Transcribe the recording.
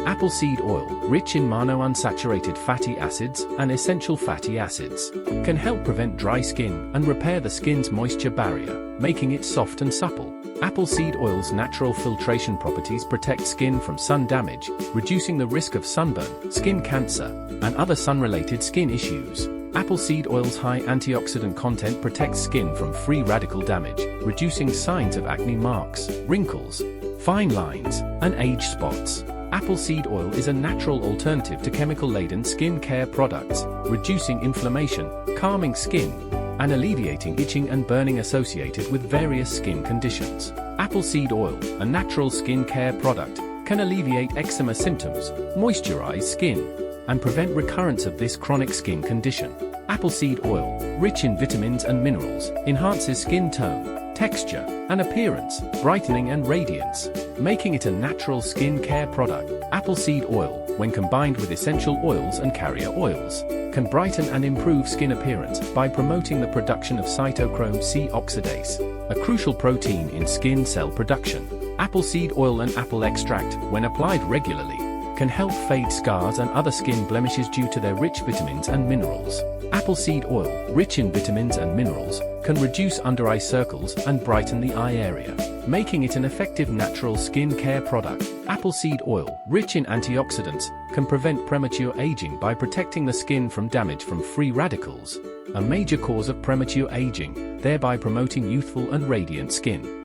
Apple seed oil, rich in monounsaturated fatty acids and essential fatty acids, can help prevent dry skin and repair the skin's moisture barrier, making it soft and supple. Apple seed oil's natural filtration properties protect skin from sun damage, reducing the risk of sunburn, skin cancer, and other sun-related skin issues. Apple seed oil's high antioxidant content protects skin from free radical damage, reducing signs of acne marks, wrinkles, fine lines, and age spots. Apple seed oil is a natural alternative to chemical-laden skin care products, reducing inflammation, calming skin, and alleviating itching and burning associated with various skin conditions. Apple seed oil, a natural skin care product, can alleviate eczema symptoms, moisturize skin, and prevent recurrence of this chronic skin condition. Apple seed oil, rich in vitamins and minerals, enhances skin tone, texture, and appearance, brightening and radiance, making it a natural skin care product. Apple seed oil, when combined with essential oils and carrier oils, can brighten and improve skin appearance by promoting the production of cytochrome C oxidase, a crucial protein in skin cell production. Apple seed oil and apple extract, when applied regularly, can help fade scars and other skin blemishes due to their rich vitamins and minerals. Apple seed oil, rich in vitamins and minerals, can reduce under-eye circles and brighten the eye area, making it an effective natural skin care product. Apple seed oil, rich in antioxidants, can prevent premature aging by protecting the skin from damage from free radicals, a major cause of premature aging, thereby promoting youthful and radiant skin.